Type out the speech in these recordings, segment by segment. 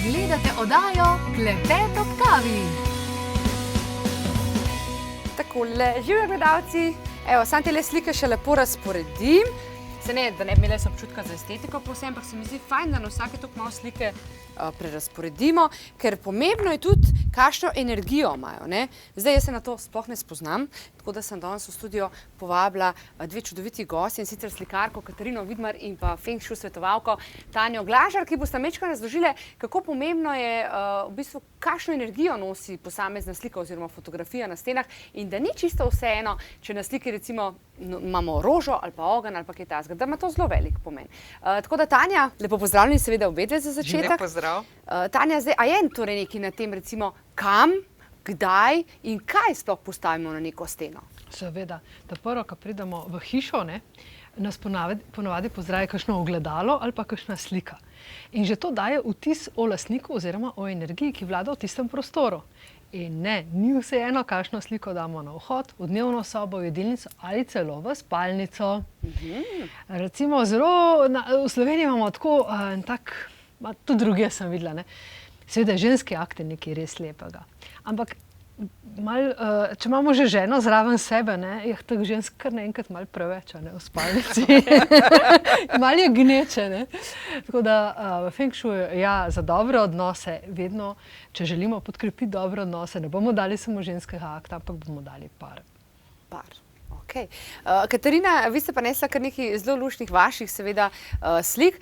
Gledate oddajo Klepet ob kavi. Takole, živjo gledalci, evo, sam te slike še lepo razporedim. Se ne, da ne bi imeli občutka za estetiko povsem, ampak se mi zdi fajn, da na vsake toliko malo slike prerazporedimo, ker pomembno je tudi, kakšno energijo imajo, ne. Zdaj, jaz se na to sploh ne spoznam, tako da sem danes v studio povabila dve čudoviti gostje, in sicer slikarko Katarino Vidmar in pa Feng Shui svetovalko Tanjo Glažar, ki bosta majčkeno razložile, kako pomembno je v bistvu, kakšno energijo nosi posamezna slika oziroma fotografija na stenah in da ni čisto vseeno, če na sliki recimo imamo rožo ali pa ogenj ali pa kaj takega, da ima to zelo velik pomen. Tako da Tanja, lepo pozdravljeni seveda obedve za začetek. Lep pozdrav. Tanja, zdaj, a je torej nekaj na tem recimo kam, kdaj in kaj sploh postavimo na neko steno? Seveda, da prvo, ko pridemo v hišo, ne, nas ponavadi pozdravi kakšno ogledalo ali pa kakšna slika. In že to daje vtis o lastniku oziroma o energiji, ki vlada v tistem prostoru. In ne, ni vseeno, kakšno sliko damo na vhod, v dnevno sobo, v jedilnico ali celo v spalnico. Recimo v Sloveniji imamo tako tudi druge sem videla, ne. Seveda ženski akt je nekaj res lepega. Ampak če imamo že ženo zraven sebe, ne, je teh žensk kar naenkrat malo preveč, ne, v spalnici. Malo je gneče, ne. Tako da v Feng Shuiu, ja, za dobre odnose vedno, če želimo podkrepiti dobre odnose, ne bomo dali samo ženskega akta, ampak bomo dali par. Par. Okay. Katarina, vi ste pa nesla kar nekaj zelo luštnih vaših seveda slik.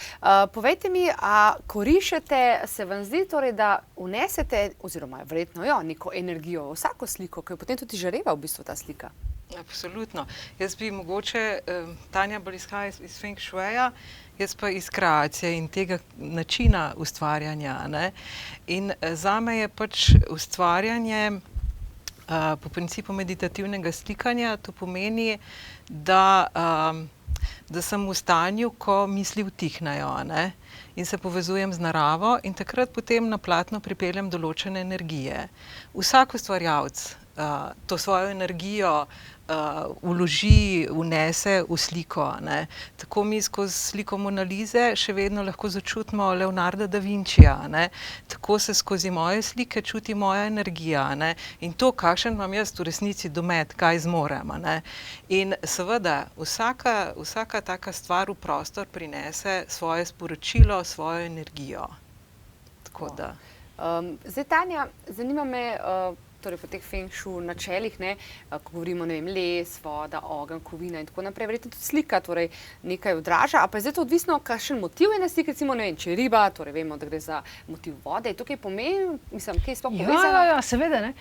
Povejte mi, a ko rišete, se vam zdi torej, da vnesete, oziroma verjetno neko energijo v vsako sliko, ki jo potem tudi žareva v bistvu ta slika? Absolutno. Jaz bi mogoče, Tanja bolj izhaja iz Feng Shuija, jaz pa iz kreacije in tega načina ustvarjanja, ne. In zame je pač ustvarjanje po principu meditativnega slikanja, to pomeni, da sem v stanju, ko misli utihnejo, ne, in se povezujem z naravo in takrat potem na platno pripeljem določene energije. Vsak ustvarjalec to svojo energijo vloži, vnese v sliko, ne. Tako mi skozi sliko Mona Lise še vedno lahko začutimo Leonarda da Vincija, ne. Tako se skozi moje slike čuti moja energija, ne. In to, kakšen imam jaz v resnici domet, kaj zmorem, ne. In seveda, vsaka taka stvar v prostor prinese svoje sporočilo, svojo energijo. Tako da. Zdaj, Tanja, zanima me, torej po teh Feng Shui načelih, ne, ko govorimo, ne vem, les, voda, ogenj, kovina in tako naprej, verjetno tudi slika torej nekaj odraža, a pa je zdaj to odvisno, kakšen motiv je na sliki, recimo, ne vem, če je riba, torej vemo, da gre za motiv vode, je to kaj pomeni, mislim, kaj je sploh povezano? Ja, seveda, ne.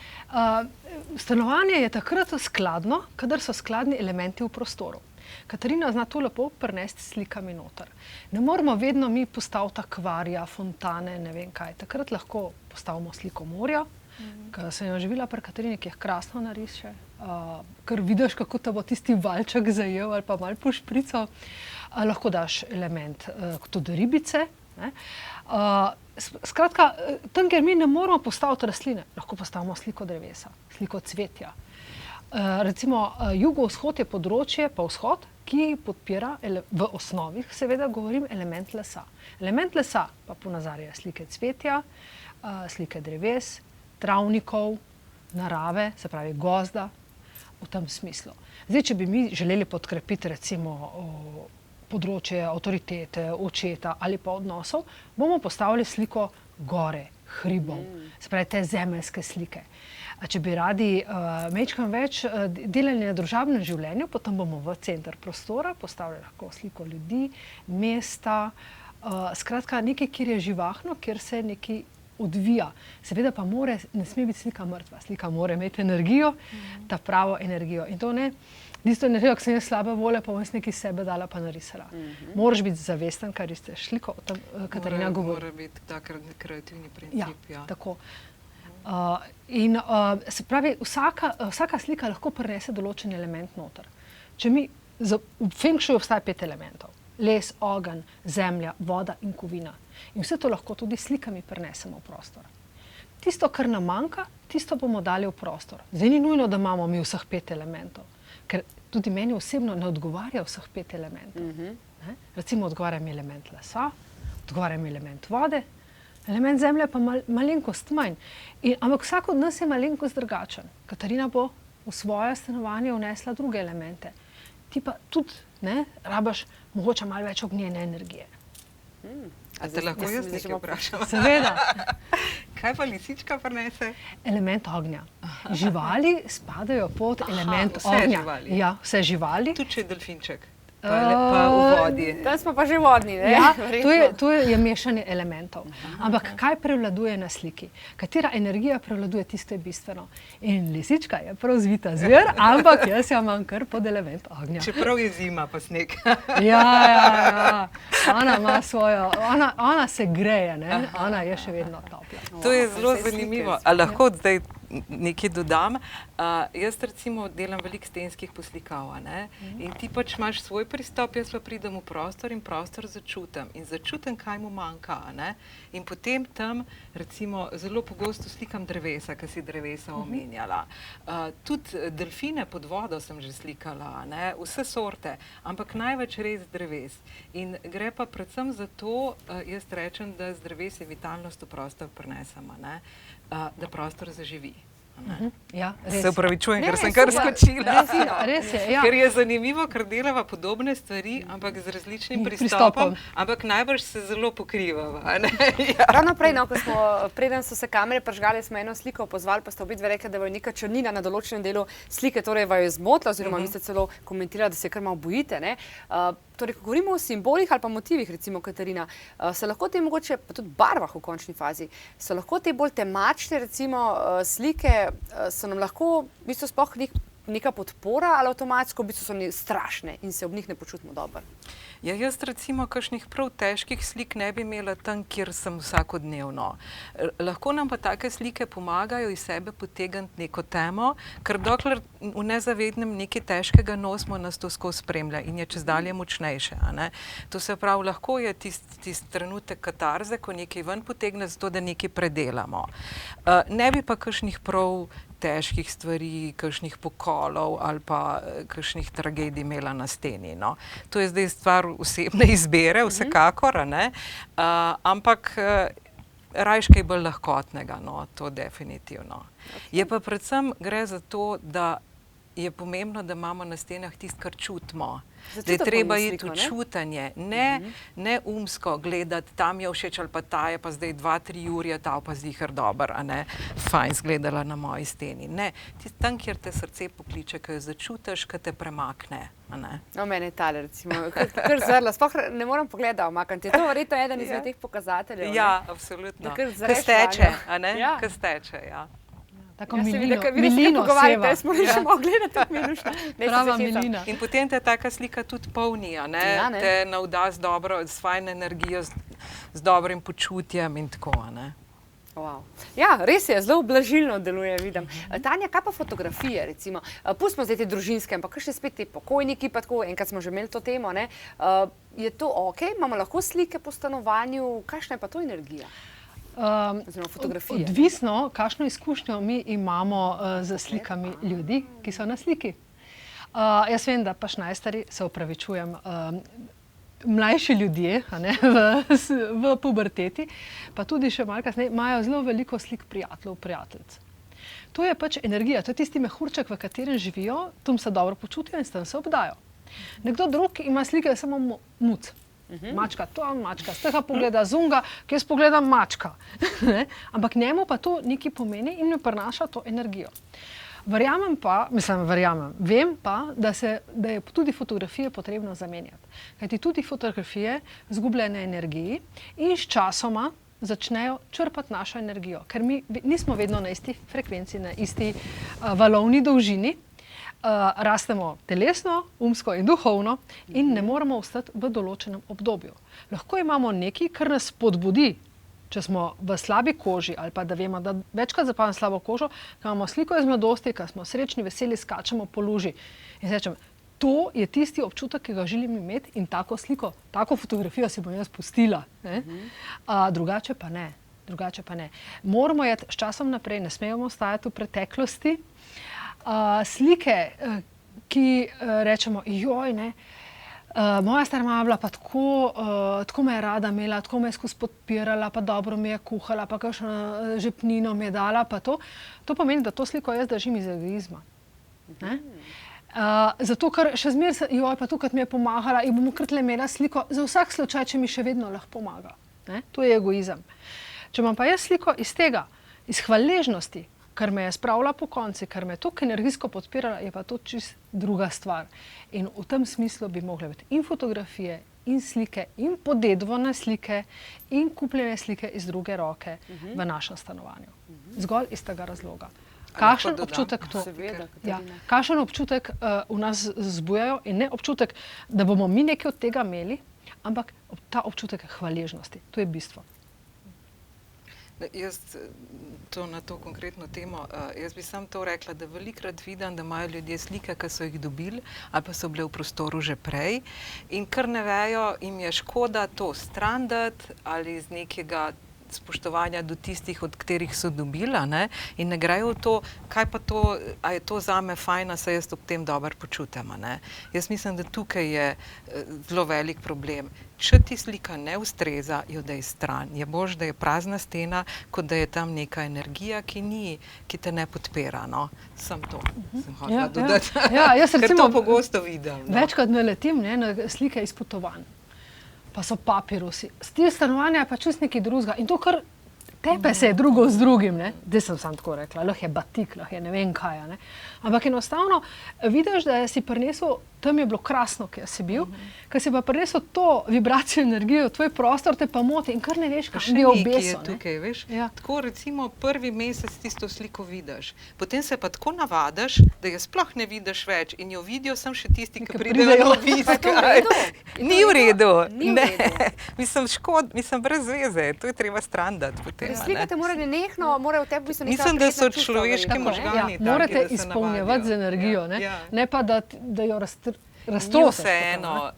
Stanovanje je takrat skladno, kadar so skladni elementi v prostoru. Katarina zna to lepo prinesti slikami noter. Ne moramo vedno mi postaviti akvarija, fontane, ne vem kaj. Takrat lahko postavimo sliko morja, ker sem jo že videla pri Katarini, ki jih krasno nariše, ker vidiš, kako te bo tisti valček zajel ali pa malo pošprical. Lahko daš element tudi ribice, ne. Skratka, tam, kjer mi ne moramo postaviti rastline, lahko postavimo sliko drevesa, sliko cvetja. Recimo jugovzhod je področje, pa vzhod, ki podpira v osnovi, seveda govorim, element lesa. Element lesa pa ponazarja slike cvetja, slike dreves, travnikov, narave, se pravi gozda, v tem smislu. Zdaj, če bi mi želeli podkrepiti recimo področje avtoritete, očeta ali pa odnosov, bomo postavili sliko gore, hribov, se pravi te zemeljske slike. Če bi radi majčkeno več delali na družabnem življenju, potem bomo v center prostora postavili lahko sliko ljudi, mesta, skratka nekaj, kjer je živahno, kjer se nekaj odvija. Seveda pa ne sme biti slika mrtva. Slika mora imeti energijo, ta pravo energijo. In to ne, tisto energijo, ko sem jaz slabe volje, pa bom jaz nekaj sebe dala pa narisala. Moraš biti zavesten, kar ste sliko, o tem Katarina govori. Mora biti tak kreativni princip, ja. Tako. In se pravi, vsaka slika lahko prinese določen element noter. V Feng Shuiu obstaja 5 elementov. Les, ogenj, zemlja, voda in kovina. In vse to lahko tudi slikami prinesemo v prostor. Tisto, kar nam manjka, tisto bomo dali v prostor. Zdaj ni nujno, da imamo mi vseh 5 elementov, ker tudi meni osebno ne odgovarja vseh 5 elementov. Recimo odgovarja mi element lesa, odgovarja mi element vode, Element zemlje pa malenkost manj. Ampak vsak od nas je malenkost drugačen. Katarina bo v svoje stanovanje vnesla druge elemente. Ti pa tudi rabaš mogoče malo več ognjene energije. A te lahko jaz nekaj vprašam? Seveda. Kaj pa lisička prinese? Element ognja. Živali spadajo pod element vse ognja. živali. Ja, vse živali. Tudi če je delfinček. Pa v vodi. Tam smo pa že vodni, ne? Ja, to je mešanje elementov. Ampak kaj prevladuje na sliki? Katera energija prevladuje, tisto je bistveno. In lisička je prav zvita zver, ampak jaz jo imam kar pod element ognja. Čeprav je zima pa sneg. Ja. Ona ima svojo, ona se greje, ne? Ona je še vedno topla. To je zelo zanimivo. A lahko zdaj nekaj dodam? Jaz recimo delam veliko stenskih poslikav, ne? In ti pač imaš svoj pristop, jaz pa pridem v prostor in prostor začutim. In začutim, kaj mu manjka, ne? In potem tam recimo zelo pogosto slikam drevesa, ki si drevesa omenjala. Tudi delfine pod vodo sem že slikala, ne? Vse sorte, ampak največ res dreves. In gre pa predvsem za to, jaz rečem, da z drevesi vitalnost v prostor prinesemo, ne? Da prostor zaživi. Ja, res. Se upravičujem, ker sem ne, kar super. skočila. Res je, ja. Ker je zanimivo, ker delava podobne stvari, ampak z različnim pristopom, ampak najbrž se zelo pokrivava. Ja. Ravno prej, preden so se kamere prižgale, smo eno sliko pozvali, pa ste obidve rekli, da je neka črnina na določenem delu slike, torej vaju je zmotila, oziroma vi ste celo komentirali, da se kar malo bojite. Torej, ko govorimo o simbolih ali pa motivih, recimo Katarina, se lahko te mogoče, pa tudi barvah v končni fazi, so lahko te bolj temačne, recimo slike, so nam lahko v bistvu sploh neka podpora ali avtomatsko v bistvu so strašne in se ob njih ne počutimo dobro? Ja, jaz recimo kakšnih prav težkih slik ne bi imela tam, kjer sem vsakodnevno. Lahko nam pa take slike pomagajo iz sebe potegniti neko temo, ker dokler v nezavednem nekaj težkega nosimo, nas to skozi spremlja in je čezdalje močnejše. To se pravi, lahko je tisti trenutek katarze, ko nekaj ven potegne, zato da nekaj predelamo. Ne bi pa kakšnih prav težkih stvari, kakšnih pokolov ali pa kakšnih tragedij imela na steni. No. To je zdaj stvar osebne izbere, vsekakor, ampak rajš kaj bolj lahkotnega, no, to definitivno. Je pa predvsem gre za to, da je pomembno, da imamo na stenah tisto, kar čutimo. Da je treba iti v čutanje, ne umsko gledati, tam je všeč ali pa ta je pa zdaj 2-3 ure, ta pa zihar dober, a ne, fajn zgledala na moji steni. Ne, tam, kjer te srce pokliče, ki jo začutiš, ki te premakne. No, mene je tale, recimo, kar zrla, sploh ne moram pogledati, omakam. Je to verjetno eden izmed teh pokazateljev? Ja, absolutno. Kaj steče, a ne? Kaj steče, ja. Tako milino seva. Smo še mogli gledati minušno. Prava milina. In potem te taka slika tudi polni, ne? Te navda z dobro, s fajn energijo, z dobrim počutjem in tako, ne? Wow. Ja, res je, zelo blažilno deluje, vidim. Tanja, kaj pa fotografije, recimo? Pustimo zdaj te družinske, ampak še spet te pokojniki, pa tako, enkrat smo že imeli to temo, ne? Je to okej? Imamo lahko slike po stanovanju? Kakšna je pa to energija? Odvisno, kakšno izkušnjo mi imamo z slikami ljudi, ki so na sliki. Jaz vem, da pa šnajstari, se opravičujem, mlajši ljudje v puberteti, pa tudi še malo kasneje, imajo zelo veliko slik prijateljev, prijateljic. To je pač energija, to je tisti mehurček, v katerem živijo, tam se dobro počutijo in s tem se obdajo. Nekdo drug ima slike samo muc. Mačka, to je mačka, z tega pogleda zunga, ki jaz pogledam mačka. Ampak njemu pa to nekaj pomeni in mi prinaša to energijo. Vem pa, da je tudi fotografije potrebno zamenjati. Kajti tudi fotografije zgubljajo na energiji in s časoma začnejo črpati našo energijo. Ker mi nismo vedno na isti frekvenci, na isti valovni dolžini. Rastemo telesno, umsko in duhovno in ne moremo ostati v določenem obdobju. Lahko imamo nekaj, kar nas spodbudi, če smo v slabi koži ali pa da vemo, da večkrat zapademo slabo kožo, ko imamo sliko iz mladosti, ko smo srečni, veseli, skačemo po luži. In se rečem, to je tisti občutek, ki ga želim imeti in tako sliko, tako fotografijo si bom jaz pustila. Drugače pa ne. Moramo iti s časom naprej, ne smemo ostajati v preteklosti. Slike, ki rečemo, joj, ne, Moja stara mama je bila pa tako me je rada imela, tako me je skozi podpirala, pa dobro mi je kuhala, pa kakšno žepnino mi je dala, pa to. To pomeni, da to sliko jaz držim iz egoizma. Ne? Zato, ker še zmeraj, joj, pa tukaj mi je pomagala in bom kar tle imela sliko za vsak slučaj, če mi še vedno lahko pomaga. Ne? To je egoizem. Če imam pa jaz sliko iz tega, iz hvaležnosti, ker me je spravila po konci, ker me je toliko energijsko podpirala, je pa to čist druga stvar. In v tem smislu bi mogle biti in fotografije, in slike, in podedovane slike, in kupljene slike iz druge roke v našem stanovanju. Zgolj iz tega razloga. Kakšen občutek to? Seveda, Ja, Katarina. kakšen občutek v nas zbujajo in ne občutek, da bomo mi nekaj od tega imeli, ampak ta občutek hvaležnosti. To je bistvo. Jaz na to konkretno temo, jaz bi samo to rekla, da velikokrat vidim, da imajo ljudje slike, ki so jih dobili ali pa so bile v prostoru že prej in kar ne vejo, jim je škoda to stran dati ali iz nekega spoštovanja do tistih, od katerih so dobila, ne? In ne grejo v to, kaj pa to, a je to zame fajn, se jaz ob tem dobro počutim, ne? Jaz mislim, da tukaj je zelo velik problem. Če ti slika ne ustreza, jo daj stran. Je boljše, da je prazna stena, kot da je tam neka energija, ki te ne podpira, no. Sam to sem hotela dodati. Jaz Ker recimo to pogosto vidim. No. večkrat naletim na slike iz potovanj. Pa so papirusi. Stil stanovanja je pa čist nekaj drugega. In to kar tepe se je drugo z drugim, ne. Zdaj sem samo tako rekla, lahko je batik, lahko je ne vem kaj, ne. Ampak enostavno vidiš, da si prinesel, tam je bilo krasno, kjer si bil, ker si pa prinesel to vibracijo, energijo, tvoj prostor te pa moti in kar ne veš, Pa kaj še bi nekaj je obesil. tukaj, veš? Ja. Tako recimo prvi mesec tisto sliko vidiš, potem se pa tako navadiš, da jo sploh ne vidiš več in jo vidijo samo še tisti, ki Ki pridejo pridejo. na obisk. Pa je to v redu? Ni v redu. Ni v Ne. redu. Mislim brez veze, to je treba stran dati potem. a ne. Slika te mora nenehno, mora v tebi biti neka Mislim, da so prijetna čustva človeški verjetno, ne? možgani. Ja, taki, morate da se izpolnjevati z navadijo. energijo, ne, Ja. ne pa da jo Ni raztrosiš. vseeno,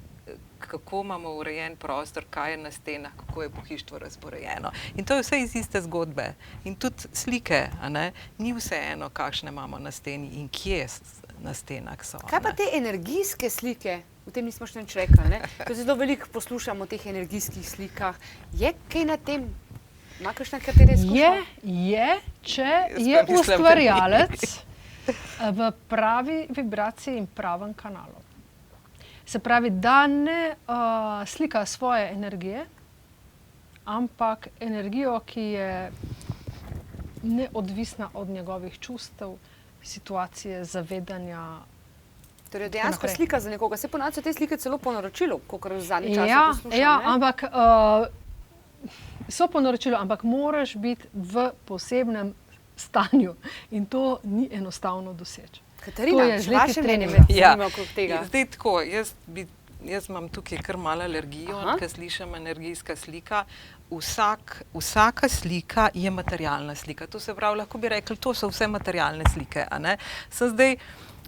kako imamo urejen prostor, kaj je na stenah, kako je pohištvo razporejeno. In to je vse iz iste zgodbe. In tudi slike, a ne, ni vseeno, kakšne imamo na steni in kje na stenah so. Kaj pa ne. te energijske slike? O tem nismo še nič rekli, ne? To zelo veliko poslušamo o teh energijskih slikah. Je kaj na tem? Ima kakšna katere izkušnja? Če Jaz je pa mislim, da ustvarjalec v pravi vibraciji in pravem kanalu. Se pravi, da ne slika svoje energije, ampak energijo, ki je neodvisna od njegovih čustev, situacije, zavedanja. Torej dejansko naprej. slika za nekoga. Se ponavadi so te slike celo po naročilu, kolikor v zadnji času Ja, poslušam, ja, ne? ampak so po naročilu, ampak moraš biti v posebnem stanju in to ni enostavno doseči. Katarina, To je z leti vaše mnenje treninga. me zanima okrog tega. Zdaj tako, jaz imam tukaj kar malo alergijo, Aha. ker slišim energijska slika. Vsaka slika je materialna slika. To se pravi, lahko bi rekli, to so vse materialne slike. A ne? Sem zdaj,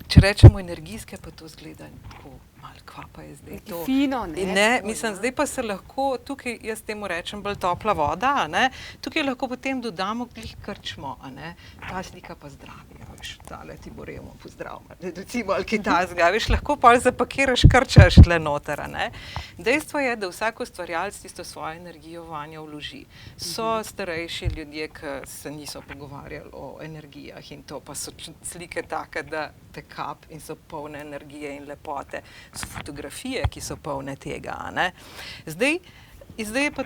če rečemo energijske, pa to zgleda tako malo, kva pa je zdaj Nekaj to. fino, ne? In ne, Tako, mislim, ja. zdaj pa se lahko, tukaj jaz temu rečem bolj topla voda, a ne? Tukaj lahko potem dodamo glih krčmo, a ne? Ta slika pa zdravi, a veš, tale ti bo revmo pozdrav, recimo ali kaj takega, veš, lahko pa zapakiraš, krčaš tle noter, a ne? Dejstvo je, da vsak ustvarjalec tisto svojo energijo vanjo vloži. So starejši ljudje, ki se niso pogovarjali o energijah in to pa so slike take, da te kap in so polne energije in lepote. So fotografije, ki so polne tega, a ne? Zdaj je pa,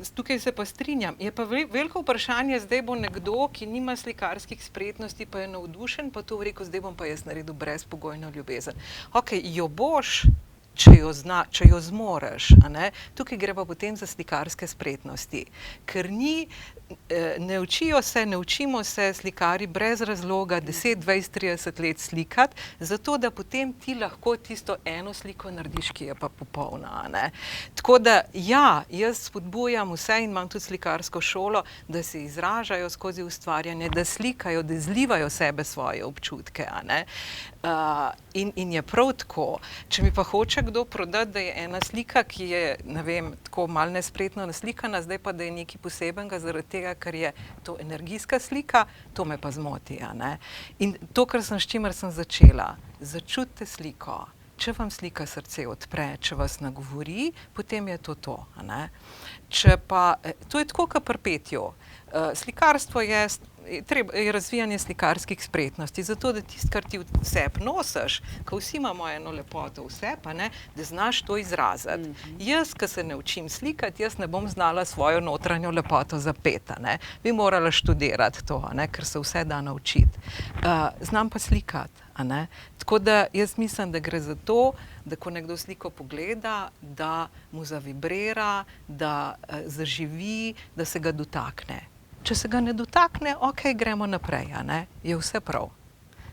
tukaj se pa strinjam, je pa veliko vprašanje, zdaj bo nekdo, ki nima slikarskih spretnosti, pa je navdušen, pa to rekel, zdaj bom pa jaz naredil brezpogojno ljubezen. Okej, jo boš, če jo zmoreš, a ne? Tukaj gre pa potem za slikarske spretnosti, ker ne učimo se slikarji brez razloga 10, 20, 30 let slikati, zato da potem ti lahko tisto eno sliko narediš, ki je pa popolna, a ne? Tako da ja, jaz spodbujam vse in imam tudi slikarsko šolo, da se izražajo skozi ustvarjanje, da slikajo, da zlivajo sebe svoje občutke, a ne? In je prav tako. Če mi pa hoče kdo prodati, da je ena slika, ki je, ne vem, tako malo nespretno naslikana, zdaj pa, da je nekaj posebenega zaradi tega, ker je to energijska slika, to me pa zmoti, a ne? In to, s čimer sem začela, začutite sliko, če vam slika srce odpre, če vas nagovori, potem je to, a ne. Če pa, to je tako kot pri petju. Slikarstvo je razvijanje slikarskih spretnosti, zato da tisto, kar ti v sebi nosiš, ko vsi imamo eno lepoto v sebi, da znaš to izraziti. Jaz, ko se ne učim slikati, jaz ne bom znala svojo notranjo lepoto zapeti. Bi morala študirati to, ker se vse da naučiti. Znam pa slikati. Tako da jaz mislim, da gre za to, da ko nekdo sliko pogleda, da mu zavibrira, da zaživi, da se ga dotakne. Če se ga ne dotakne, ok, gremo naprej, je vse prav.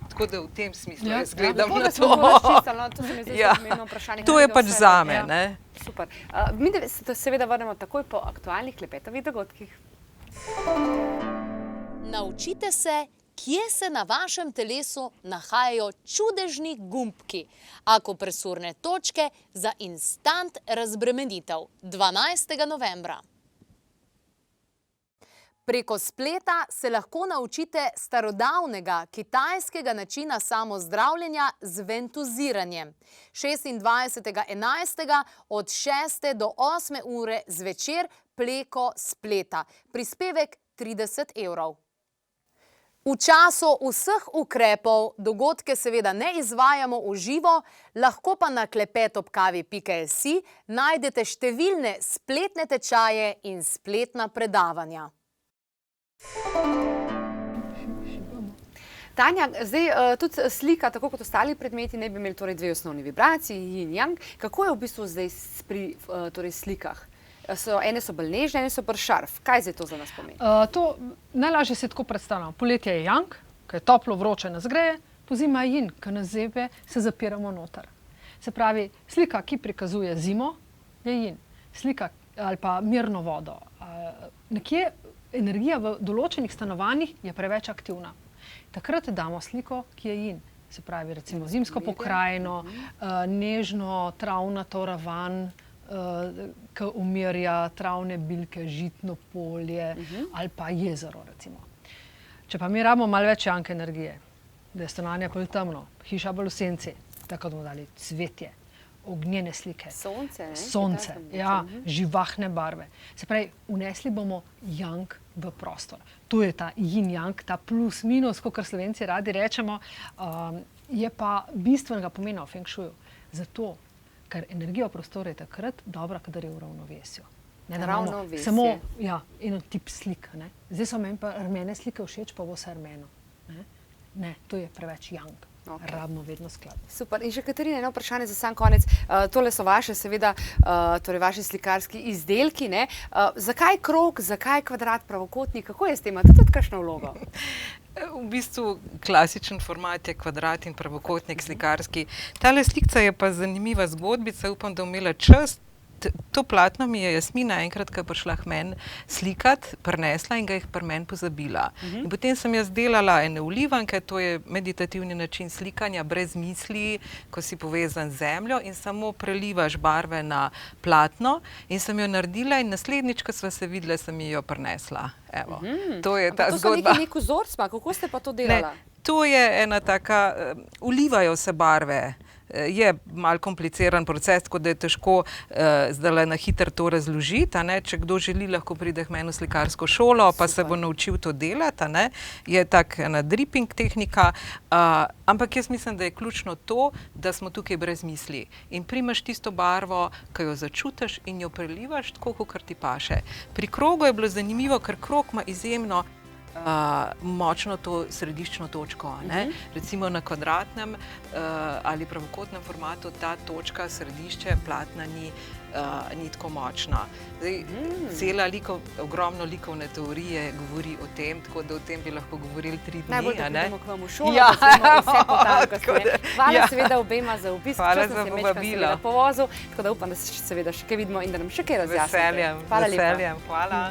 Tako da v tem smislu jaz gledam na to. To je pač zame. Super. Mi se seveda vrnemo takoj po aktualnih klepetovih dogodkih. Naučite se, kje se na vašem telesu nahajajo čudežni gumbki, akupresurne točke za instant razbremenitev 12. novembra. Preko spleta se lahko naučite starodavnega kitajskega načina samozdravljenja z ventuziranjem. 26.11. od 6. do 8. ure zvečer preko spleta. Prispevek 30 €. V času vseh ukrepov dogodke seveda ne izvajamo v živo, lahko pa na klepetobkavi.si najdete številne spletne tečaje in spletna predavanja. Tanja, zdaj tudi slika, tako kot ostali predmeti, ne bi imeli torej dve osnovni vibraciji, yin yang. Kako je v bistvu zdaj pri slikah? Ene so bolj nežne, ene so bolj šarf. Kaj zdaj to za nas pomeni? Najlažje si tako predstavljamo. Poletje je yang, ki je toplo, vroče nas greje, pozima je yin, ki nas zebe, se zapiramo noter. Se pravi, slika, ki prikazuje zimo, je yin. Slika ali pa mirno vodo. Nekje energija v določenih stanovanjih je preveč aktivna. Takrat damo sliko, ki je yin. Se pravi, recimo zimsko pokrajino, nežno travnato ravan, ki umirja travne bilke, žitno polje ali pa jezero, recimo. Če pa mi rabimo malo več janke energije, da je stanovanje bolj temno, hiša bolj v senci, tako da bomo dali cvetje, ognjene slike. Sonce, ja, živahne barve. Se pravi, vnesli bomo yang v prostor. To je ta yin-yang, ta plus minus, kot Slovenci radi rečemo, je pa bistvenega pomena v feng shuiu. Zato, ker energija v prostoru je takrat dobra, kadar je v ravnovesju. Ravnovesje. Samo eno tip slik. Zdaj so meni pa rumene slike všeč, pa bo vse rumeno. Ne, to je preveč yang. Rabimo vedno skladno. Super. In še Katarina, eno vprašanje za sam konec. Tole so vaše, seveda, torej vaši slikarski izdelki. Zakaj krog, zakaj kvadrat, pravokotnik? Kako je s tem? To je tudi kakšno vlogo? V bistvu klasičen format je kvadrat in pravokotnik slikarski. Tale slikca je pa zanimiva zgodbica, upam, da imela čas. To platno mi je Jasmina enkrat, ko je prišla k meni slikati, prinesla in ga je pri meni pozabila. In potem sem jaz delala ene vlivanke, to je meditativni način slikanja, brez misli, ko si povezan z zemljo in samo prelivaš barve na platno. In sem jo naredila in naslednjič, ko sva se videla, sem jo prinesla. Evo, to je ta zgodba. To so nek vzorc, kako ste pa to delala? To je ena taka, vlivajo se barve. Je malo kompliciran proces, tako da je težko zdaj na hitro to razložiti. Če kdo želi, lahko pride k meni v slikarsko šolo, pa se bo naučil to delati. Je tak ena dripping tehnika. Ampak jaz mislim, da je ključno to, da smo tukaj brez misli. In primaš tisto barvo, ki jo začutiš in jo prelivaš tako, kot ti paše. Pri krogu je bilo zanimivo, ker krog ima izjemno močno to središčno točko. Recimo na kvadratnem ali pravokotnem formatu ta točka, središče platna ni tako močna. Ogromno likovne teorije govori o tem, tako da o tem bi lahko govorili 3 dni. Najbolj, da pridemo k vam v šolo, da smo vse potankosti. Hvala seveda obema za obisk. Hvala za povabilo. Tako da upam, da se seveda še kaj vidimo in da nam še kaj razjasnite. Veseljem. Hvala.